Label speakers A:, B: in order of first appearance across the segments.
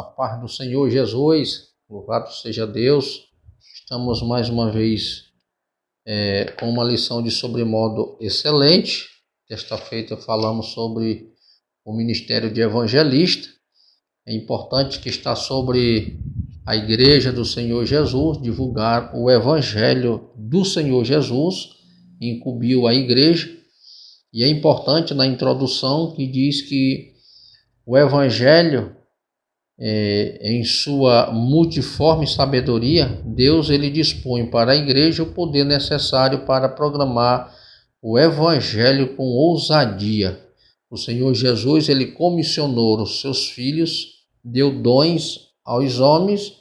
A: a paz do Senhor Jesus, louvado seja Deus. Estamos mais uma vez com uma lição de sobremodo excelente. Desta feita falamos sobre o ministério de evangelista. É importante que está sobre a igreja do Senhor Jesus divulgar o evangelho do Senhor Jesus, incumbiu a igreja. E é importante na introdução que diz que o evangelho, em sua multiforme sabedoria, Deus ele dispõe para a igreja o poder necessário para proclamar o evangelho com ousadia. O Senhor Jesus ele comissionou os seus filhos, deu dons aos homens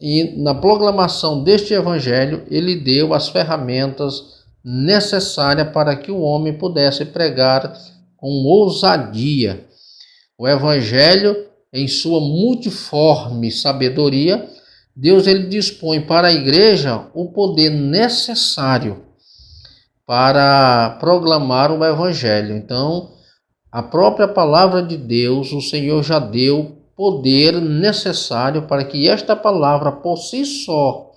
A: e na proclamação deste evangelho ele deu as ferramentas necessárias para que o homem pudesse pregar com ousadia. O evangelho, em sua multiforme sabedoria, Deus ele dispõe para a igreja o poder necessário para proclamar o evangelho. Então, a própria palavra de Deus, o Senhor já deu poder necessário para que esta palavra por si só,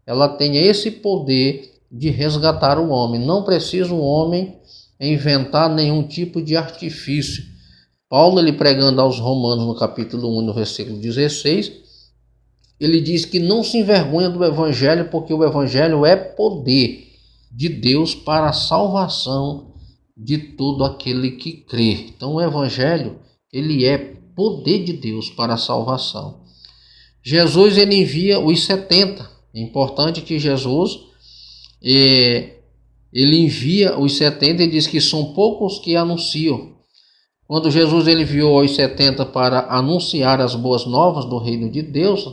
A: ela tenha esse poder de resgatar o homem. Não precisa o homem inventar nenhum tipo de artifício. Paulo, ele pregando aos Romanos no capítulo 1, no versículo 16, ele diz que não se envergonha do evangelho, porque o evangelho é poder de Deus para a salvação de todo aquele que crê. Então o evangelho, ele é poder de Deus para a salvação. Jesus, ele envia os 70. É importante que Jesus, ele envia os 70 e diz que são poucos que anunciam. Quando Jesus ele enviou os 70 para anunciar as boas novas do reino de Deus,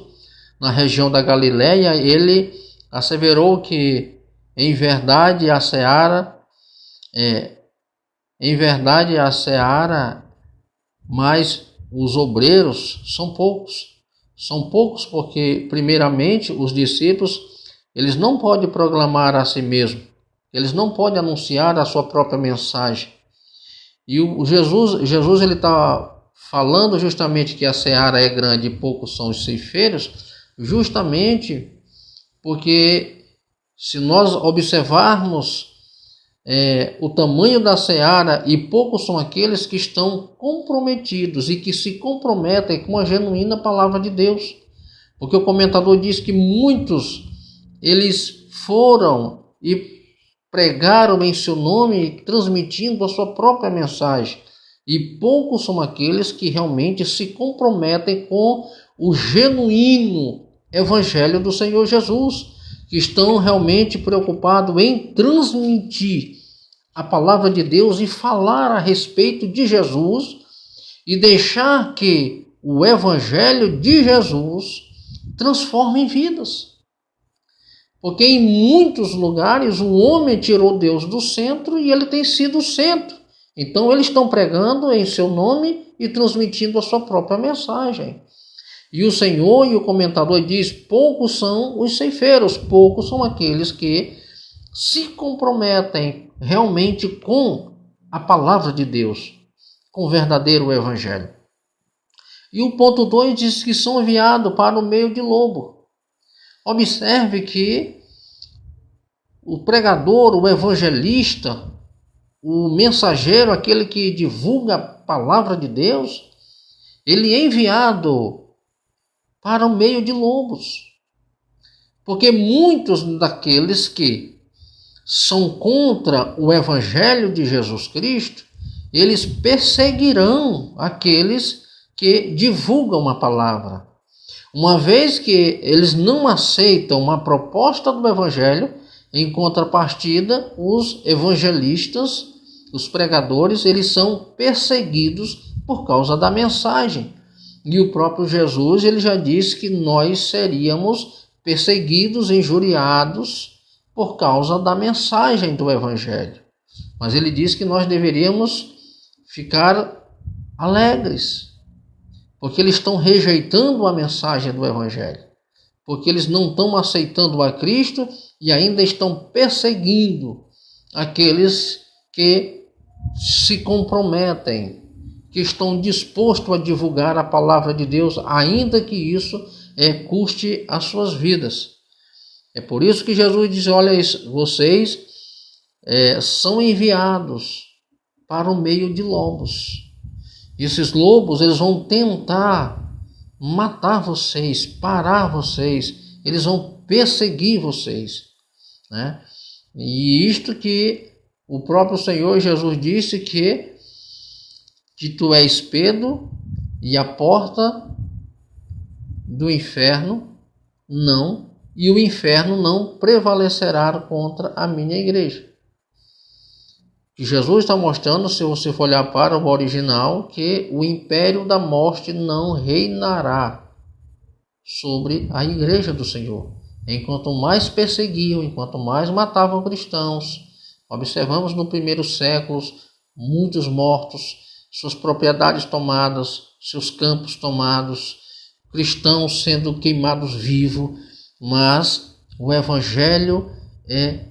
A: na região da Galileia, ele asseverou que em verdade a seara, mas os obreiros são poucos. São poucos porque, primeiramente, os discípulos, eles não podem proclamar a si mesmos. Eles não podem anunciar a sua própria mensagem. E o Jesus ele está falando justamente que a seara é grande e poucos são os ceifeiros, justamente porque se nós observarmos o tamanho da seara e poucos são aqueles que estão comprometidos e que se comprometem com a genuína palavra de Deus. Porque o comentador diz que muitos eles foram e pregaram em seu nome, transmitindo a sua própria mensagem. E poucos são aqueles que realmente se comprometem com o genuíno evangelho do Senhor Jesus, que estão realmente preocupados em transmitir a palavra de Deus e falar a respeito de Jesus e deixar que o evangelho de Jesus transforme vidas. Porque em muitos lugares o homem tirou Deus do centro e ele tem sido o centro. Então eles estão pregando em seu nome e transmitindo a sua própria mensagem. E o Senhor e o comentador diz, poucos são os ceifeiros, poucos são aqueles que se comprometem realmente com a palavra de Deus, com o verdadeiro evangelho. E o ponto 2 diz que são enviados para o meio de lobo. Observe que o pregador, o evangelista, o mensageiro, aquele que divulga a palavra de Deus, ele é enviado para o meio de lobos. Porque muitos daqueles que são contra o evangelho de Jesus Cristo, eles perseguirão aqueles que divulgam a palavra. Uma vez que eles não aceitam uma proposta do evangelho, em contrapartida, os evangelistas, os pregadores, eles são perseguidos por causa da mensagem. E o próprio Jesus ele já disse que nós seríamos perseguidos, injuriados por causa da mensagem do evangelho. Mas ele diz que nós deveríamos ficar alegres, porque eles estão rejeitando a mensagem do evangelho, porque eles não estão aceitando a Cristo e ainda estão perseguindo aqueles que se comprometem, que estão dispostos a divulgar a palavra de Deus, ainda que isso custe as suas vidas. É por isso que Jesus diz: olha, vocês são enviados para o meio de lobos. Esses lobos, eles vão tentar matar vocês, parar vocês, eles vão perseguir vocês, né? E isto que o próprio Senhor Jesus disse que tu és Pedro, e a porta do inferno e o inferno não prevalecerá contra a minha igreja. Que Jesus está mostrando, se você for olhar para o original, que o império da morte não reinará sobre a igreja do Senhor. Enquanto mais perseguiam, enquanto mais matavam cristãos, observamos no primeiro século muitos mortos, suas propriedades tomadas, seus campos tomados, cristãos sendo queimados vivos, mas o evangelho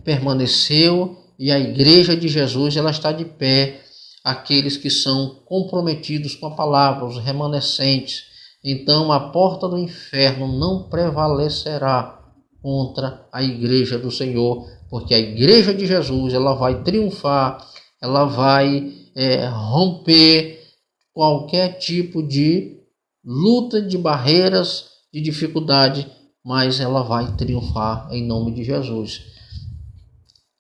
A: permaneceu e a igreja de Jesus ela está de pé, aqueles que são comprometidos com a palavra, os remanescentes. Então a porta do inferno não prevalecerá contra a igreja do Senhor, porque a igreja de Jesus ela vai triunfar, ela vai romper qualquer tipo de luta, de barreiras, de dificuldade, mas ela vai triunfar em nome de Jesus.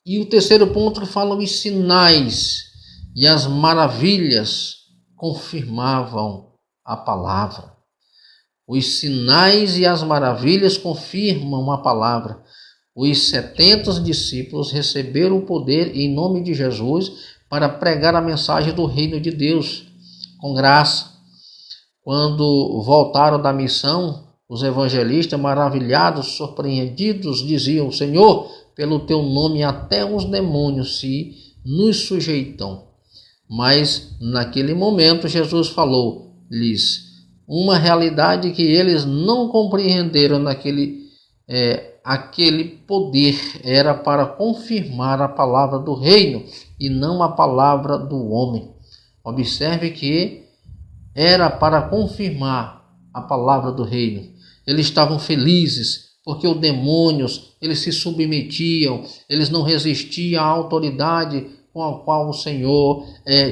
A: E o terceiro ponto que fala: os sinais e as maravilhas confirmavam a palavra. Os sinais e as maravilhas confirmam a palavra. Os 70 discípulos receberam o poder em nome de Jesus para pregar a mensagem do reino de Deus com graça. Quando voltaram da missão, os evangelistas, maravilhados, surpreendidos, diziam: Senhor, pelo teu nome até os demônios se nos sujeitam. Mas naquele momento Jesus falou-lhes uma realidade que eles não compreenderam. Aquele poder era para confirmar a palavra do reino e não a palavra do homem. Observe que era para confirmar a palavra do reino. Eles estavam felizes porque os demônios eles se submetiam, eles não resistiam à autoridade com a qual o Senhor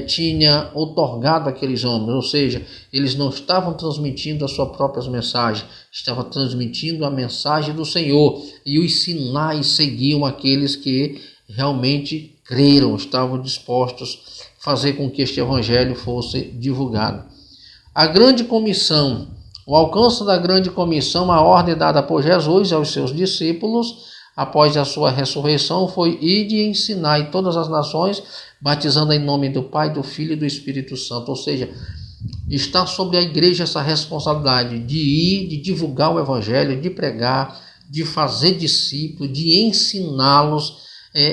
A: tinha outorgado aqueles homens. Ou seja, eles não estavam transmitindo as suas próprias mensagens, estavam transmitindo a mensagem do Senhor, e os sinais seguiam aqueles que realmente creram, estavam dispostos a fazer com que este evangelho fosse divulgado. A grande comissão, o alcance da grande comissão, a ordem dada por Jesus aos seus discípulos após a sua ressurreição foi: ide e ensinai todas as nações, batizando em nome do Pai, do Filho e do Espírito Santo. Ou seja, está sobre a igreja essa responsabilidade de ir, de divulgar o evangelho, de pregar, de fazer discípulos, de ensiná-los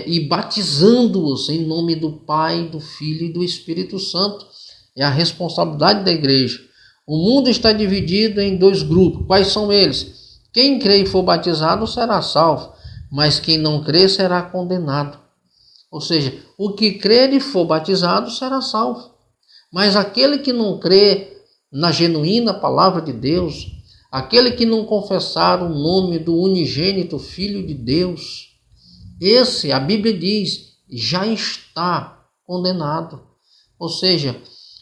A: e batizando-os em nome do Pai, do Filho e do Espírito Santo. É a responsabilidade da igreja. O mundo está dividido em dois grupos. Quais são eles? Quem crê e for batizado será salvo, mas quem não crê será condenado. Ou seja, o que crer e for batizado será salvo, mas aquele que não crê na genuína palavra de Deus, aquele que não confessar o nome do unigênito Filho de Deus, esse, a Bíblia diz, já está condenado. Ou seja,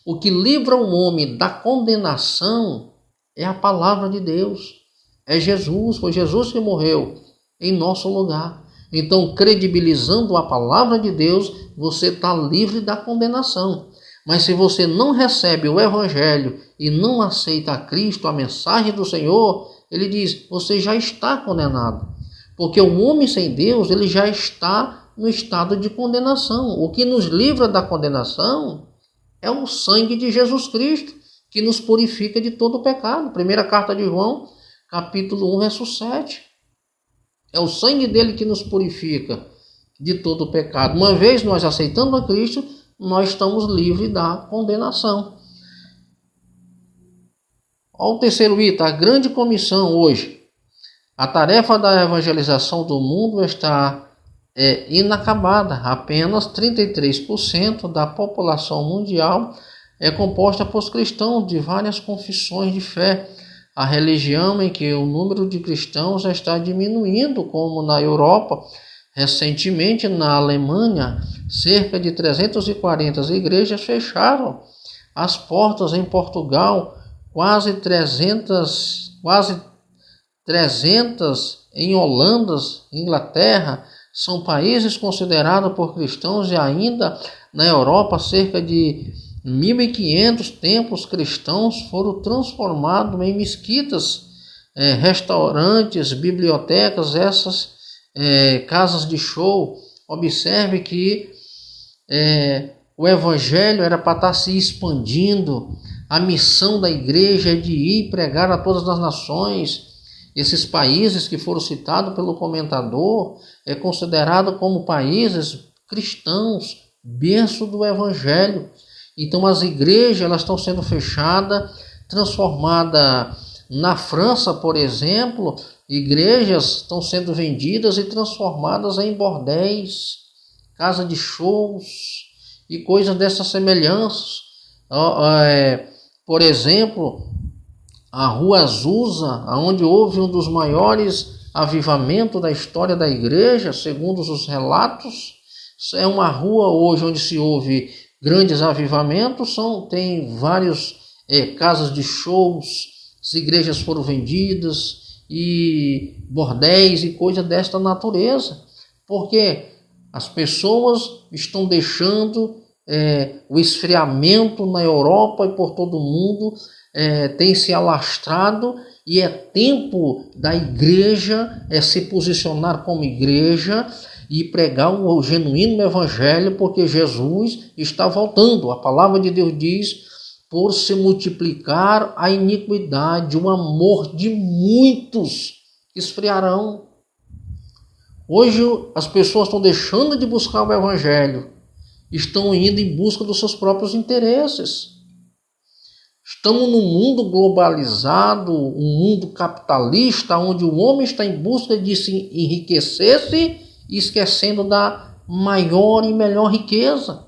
A: o que livra o homem da condenação é a palavra de Deus. É Jesus, foi Jesus que morreu em nosso lugar. Então, credibilizando a palavra de Deus, você está livre da condenação. Mas se você não recebe o evangelho e não aceita a Cristo, a mensagem do Senhor, ele diz, você já está condenado. Porque o homem sem Deus, ele já está no estado de condenação. O que nos livra da condenação é o sangue de Jesus Cristo, que nos purifica de todo o pecado. Primeira carta de João, capítulo 1, verso 7. É o sangue dele que nos purifica de todo o pecado. Uma vez nós aceitando a Cristo, nós estamos livres da condenação. Olha o terceiro item, a grande comissão hoje. A tarefa da evangelização do mundo está inacabada. Apenas 33% da população mundial é composta por cristãos de várias confissões de fé. A religião em que o número de cristãos já está diminuindo, como na Europa. Recentemente, na Alemanha, cerca de 340 igrejas fecharam as portas. Em Portugal, quase 300 em Holanda, Inglaterra, são países considerados por cristãos, e ainda na Europa, cerca de 1.500 templos cristãos foram transformados em mesquitas, restaurantes, bibliotecas, casas de show. Observe que o evangelho era para estar se expandindo. A missão da igreja é de ir pregar a todas as nações. Esses países que foram citados pelo comentador é considerado como países cristãos, berço do evangelho. Então as igrejas elas estão sendo fechadas, transformadas. Na França, por exemplo, igrejas estão sendo vendidas e transformadas em bordéis, casa de shows e coisas dessas semelhanças. Por exemplo, a Rua Azusa, onde houve um dos maiores avivamentos da história da igreja, segundo os relatos, é uma rua hoje onde se houve grandes avivamentos, tem várias casas de shows, as igrejas foram vendidas e bordéis e coisas desta natureza, porque as pessoas estão deixando o esfriamento na Europa e por todo o mundo tem se alastrado, e é tempo da igreja se posicionar como igreja e pregar o genuíno evangelho, porque Jesus está voltando. A palavra de Deus diz: por se multiplicar a iniquidade, o amor de muitos esfriarão. Hoje as pessoas estão deixando de buscar o evangelho, estão indo em busca dos seus próprios interesses. Estamos num mundo globalizado, um mundo capitalista, onde o homem está em busca de se enriquecer-se, esquecendo da maior e melhor riqueza.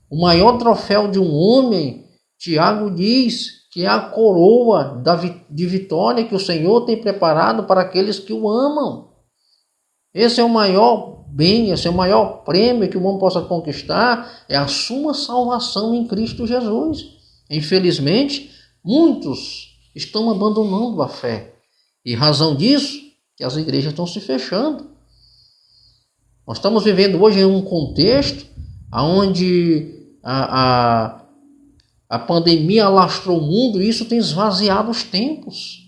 A: O maior troféu de um homem, Tiago diz, que é a coroa de vitória que o Senhor tem preparado para aqueles que o amam. Esse é o maior bem, esse é o maior prêmio que o homem possa conquistar, é a sua salvação em Cristo Jesus. Infelizmente, muitos estão abandonando a fé. E razão disso, que as igrejas estão se fechando. Nós estamos vivendo hoje em um contexto onde a pandemia alastrou o mundo, e isso tem esvaziado os templos.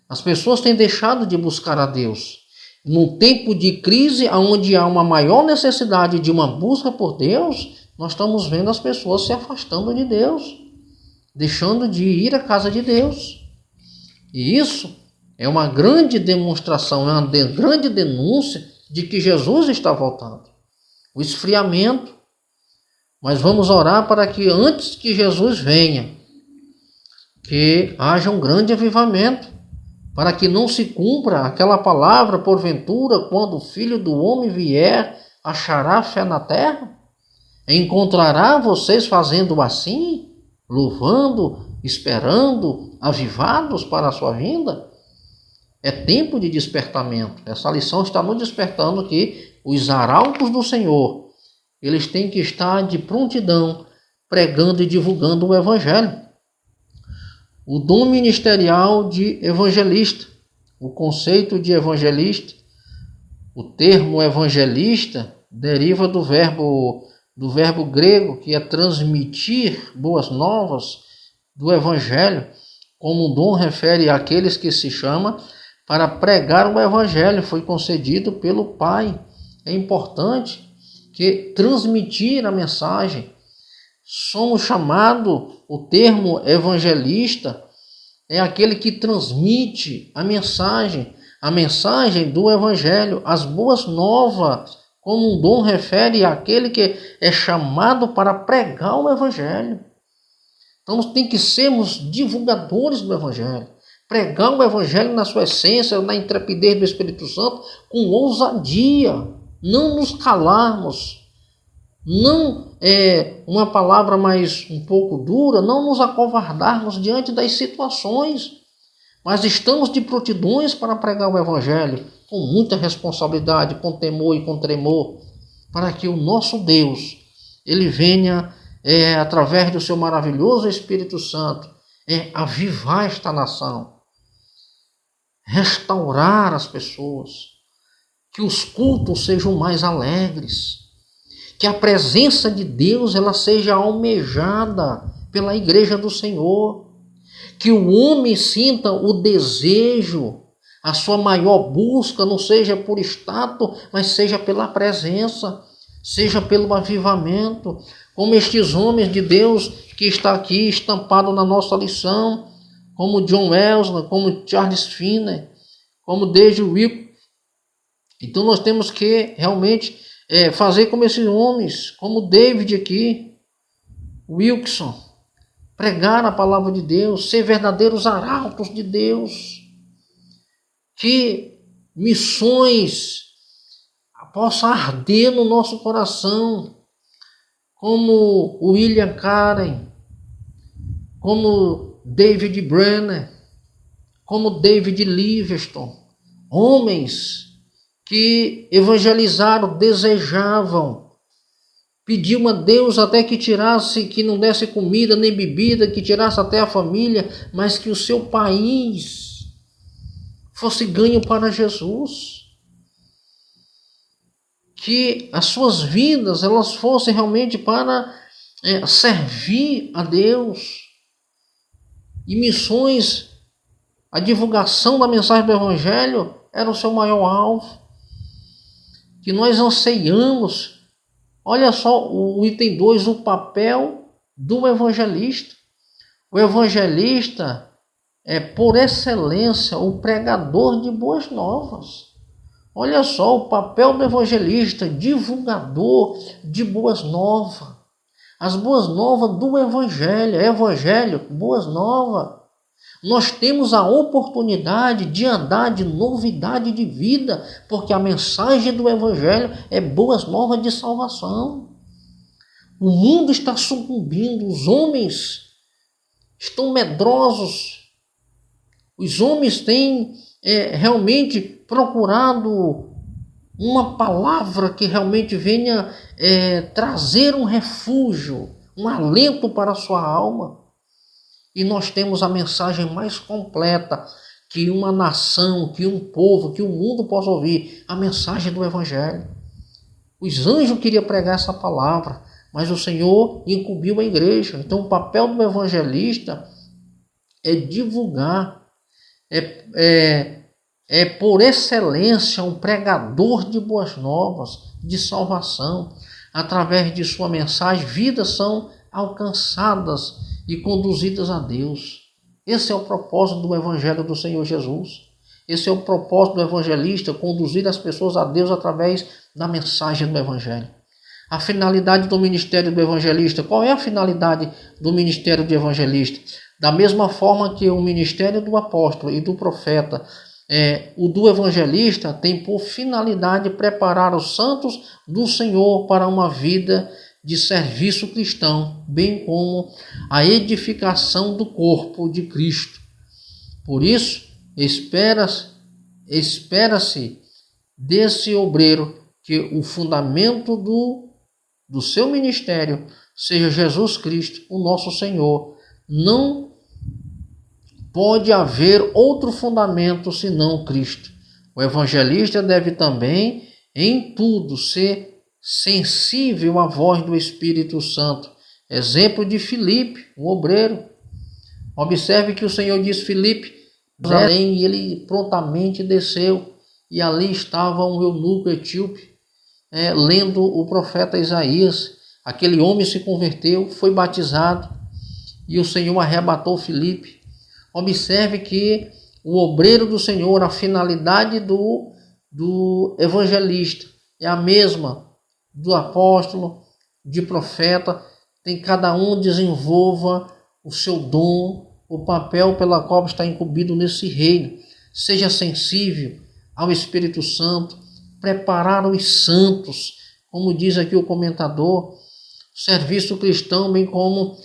A: As pessoas têm deixado de buscar a Deus. No tempo de crise, onde há uma maior necessidade de uma busca por Deus, nós estamos vendo as pessoas se afastando de Deus, deixando de ir à casa de Deus. E isso é uma grande demonstração, é uma grande denúncia de que Jesus está voltando. O esfriamento. Mas vamos orar para que antes que Jesus venha, que haja um grande avivamento, para que não se cumpra aquela palavra: porventura, quando o Filho do Homem vier, achará fé na terra? Encontrará vocês fazendo assim, louvando, esperando, avivados para a sua vinda? É tempo de despertamento. Essa lição está nos despertando que os arautos do Senhor, eles têm que estar de prontidão, pregando e divulgando o evangelho. O dom ministerial de evangelista, o conceito de evangelista, o termo evangelista deriva do verbo grego, que é transmitir boas novas do evangelho. Como um dom refere àqueles que se chama para pregar o evangelho, foi concedido pelo Pai. É importante que transmitir a mensagem. Somos chamados, o termo evangelista é aquele que transmite a mensagem do evangelho, as boas novas, como um dom refere àquele que é chamado para pregar o evangelho. Então tem que sermos divulgadores do evangelho, pregar o evangelho na sua essência, na intrepidez do Espírito Santo, com ousadia, não nos calarmos, não uma palavra mais um pouco dura, não nos acovardarmos diante das situações, mas estamos de prontidões para pregar o Evangelho com muita responsabilidade, com temor e com tremor, para que o nosso Deus, ele venha, através do seu maravilhoso Espírito Santo, avivar esta nação, restaurar as pessoas, que os cultos sejam mais alegres, que a presença de Deus ela seja almejada pela igreja do Senhor, que o homem sinta o desejo, a sua maior busca não seja por status, mas seja pela presença, seja pelo avivamento, como estes homens de Deus que está aqui estampado na nossa lição, como John Wesley, como Charles Finney, como David Wilkerson. Então nós temos que realmente fazer como esses homens, como David aqui, Wilkerson, pregar a palavra de Deus, ser verdadeiros arautos de Deus, que missões possam arder no nosso coração, como William Carey, como David Brenner, como David Livingstone, homens que evangelizaram, desejavam, pediam a Deus até que tirasse, que não desse comida nem bebida, que tirasse até a família, mas que o seu país fosse ganho para Jesus. Que as suas vidas elas fossem realmente para servir a Deus. E missões, a divulgação da mensagem do Evangelho era o seu maior alvo. Que nós anseiamos. Olha só o item 2, o papel do evangelista. O evangelista é, por excelência, o pregador de boas novas. Olha só o papel do evangelista, divulgador de boas novas. As boas novas do evangelho. Evangelho, boas novas. Nós temos a oportunidade de andar de novidade de vida, porque a mensagem do Evangelho é boas novas de salvação. O mundo está sucumbindo, os homens estão medrosos, os homens têm realmente procurado uma palavra que realmente venha trazer um refúgio, um alento para a sua alma. E nós temos a mensagem mais completa que uma nação, que um povo, que o mundo possa ouvir, a mensagem do Evangelho. Os anjos queriam pregar essa palavra, mas o Senhor incumbiu a igreja. Então o papel do evangelista é divulgar, por excelência um pregador de boas novas, de salvação. Através de sua mensagem, vidas são alcançadas e conduzidas a Deus. Esse é o propósito do Evangelho do Senhor Jesus. Esse é o propósito do evangelista, conduzir as pessoas a Deus através da mensagem do Evangelho. A finalidade do ministério do evangelista, qual é a finalidade do ministério do evangelista? Da mesma forma que o ministério do apóstolo e do profeta, o do evangelista tem por finalidade preparar os santos do Senhor para uma vida de serviço cristão, bem como a edificação do corpo de Cristo. Por isso, espera-se desse obreiro que o fundamento do seu ministério seja Jesus Cristo, o nosso Senhor. Não pode haver outro fundamento senão Cristo. O evangelista deve também, em tudo, ser sensível à voz do Espírito Santo. Exemplo de Filipe, o obreiro. Observe que o Senhor disse: Filipe, e ele prontamente desceu, e ali estava um eunuco etíope, lendo o profeta Isaías. Aquele homem se converteu, foi batizado, e o Senhor arrebatou Filipe. Observe que o obreiro do Senhor, a finalidade do evangelista é a mesma do apóstolo, de profeta. Tem cada um desenvolva o seu dom, o papel pela qual está incumbido nesse reino. Seja sensível ao Espírito Santo, preparar os santos como diz aqui o comentador, serviço cristão, bem como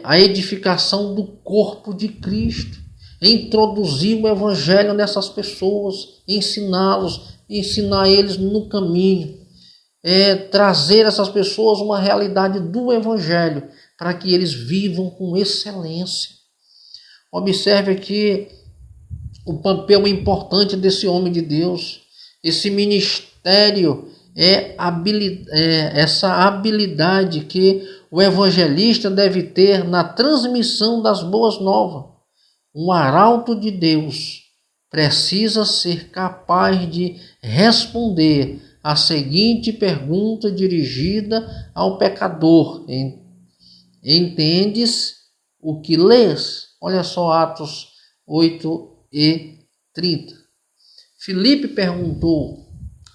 A: a edificação do corpo de Cristo. Introduzir o evangelho nessas pessoas, ensinar eles no caminho, trazer essas pessoas uma realidade do evangelho, para que eles vivam com excelência. Observe aqui o papel importante desse homem de Deus. Esse ministério essa habilidade que o evangelista deve ter na transmissão das boas novas. Um arauto de Deus precisa ser capaz de responder a seguinte pergunta dirigida ao pecador: entendes o que lês? Olha só Atos 8:30. Filipe perguntou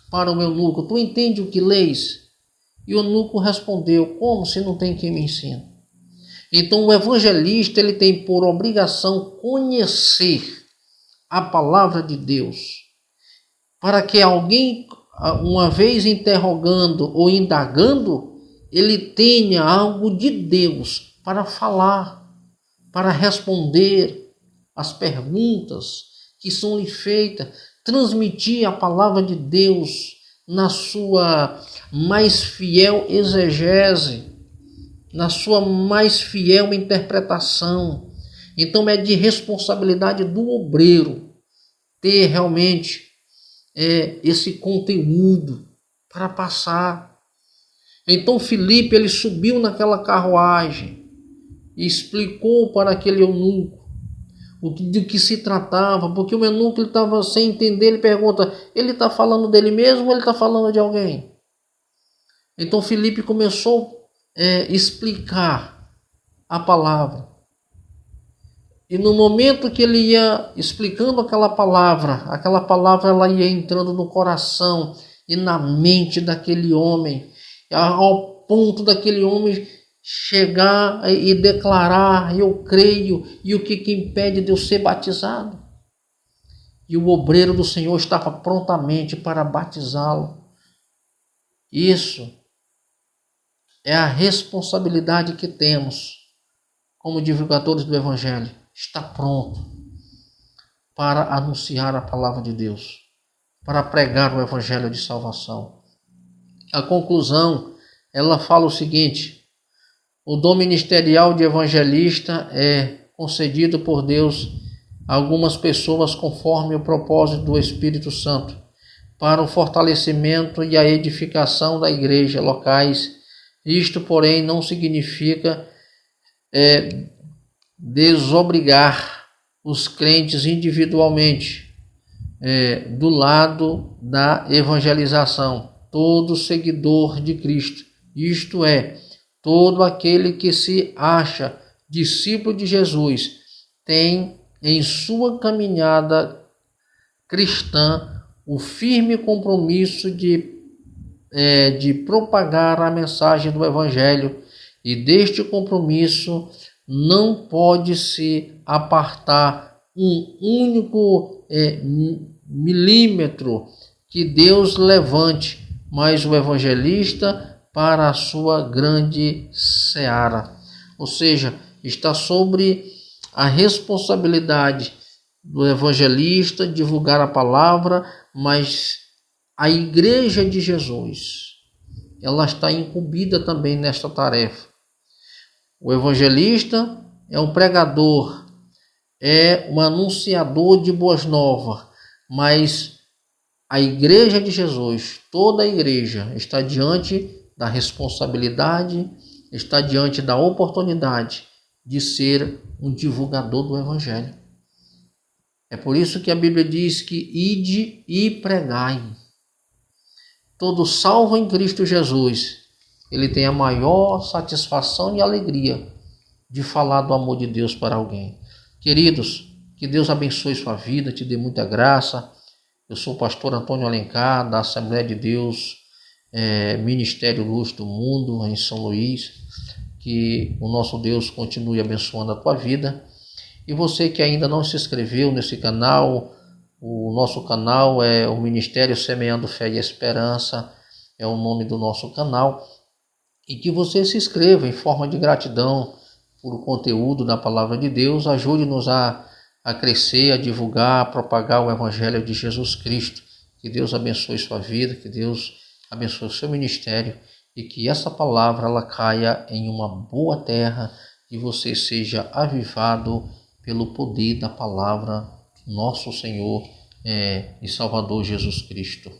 A: para o eunuco: tu entende o que lês? E o eunuco respondeu: como, se não tem quem me ensine? Então o evangelista ele tem por obrigação conhecer a palavra de Deus, para que alguém, uma vez interrogando ou indagando, ele tenha algo de Deus para falar, para responder as perguntas que são lhe feitas, transmitir a palavra de Deus na sua mais fiel exegese, na sua mais fiel interpretação. Então é de responsabilidade do obreiro ter realmente esse conteúdo para passar. Então Filipe ele subiu naquela carruagem e explicou para aquele eunuco de que se tratava, porque o eunuco estava sem entender. Ele pergunta: ele está falando dele mesmo ou ele está falando de alguém? Então Filipe começou explicar a palavra. E no momento que ele ia explicando aquela palavra ela ia entrando no coração e na mente daquele homem, ao ponto daquele homem chegar e declarar: eu creio, e o que impede de eu ser batizado? E o obreiro do Senhor estava prontamente para batizá-lo. Isso é a responsabilidade que temos como divulgadores do Evangelho. Está pronto para anunciar a palavra de Deus, para pregar o Evangelho de salvação. A conclusão, ela fala o seguinte: o dom ministerial de evangelista é concedido por Deus a algumas pessoas conforme o propósito do Espírito Santo, para o fortalecimento e a edificação da igreja locais. Isto, porém, não significa desobrigar os crentes individualmente do lado da evangelização. Todo seguidor de Cristo, isto é, todo aquele que se acha discípulo de Jesus, tem em sua caminhada cristã o firme compromisso de propagar a mensagem do Evangelho, e deste compromisso não pode se apartar um único milímetro que Deus levante, mas o evangelista para a sua grande seara. Ou seja, está sobre a responsabilidade do evangelista divulgar a palavra, mas a igreja de Jesus, ela está incumbida também nesta tarefa. O evangelista é um pregador, é um anunciador de boas novas, mas a igreja de Jesus, toda a igreja, está diante da responsabilidade, está diante da oportunidade de ser um divulgador do Evangelho. É por isso que a Bíblia diz que ide e pregai. Todo salvo em Cristo Jesus, ele tem a maior satisfação e alegria de falar do amor de Deus para alguém. Queridos, que Deus abençoe sua vida, te dê muita graça. Eu sou o pastor Antônio Alencar, da Assembleia de Deus, Ministério Luz do Mundo, em São Luís. Que o nosso Deus continue abençoando a tua vida. E você que ainda não se inscreveu nesse canal, o nosso canal é o Ministério Semeando Fé e Esperança. é o nome do nosso canal, e que você se inscreva em forma de gratidão por o conteúdo da Palavra de Deus. Ajude-nos a crescer, a divulgar, a propagar o Evangelho de Jesus Cristo. Que Deus abençoe sua vida, que Deus abençoe o seu ministério e que essa palavra ela caia em uma boa terra e você seja avivado pelo poder da palavra nosso Senhor e Salvador Jesus Cristo.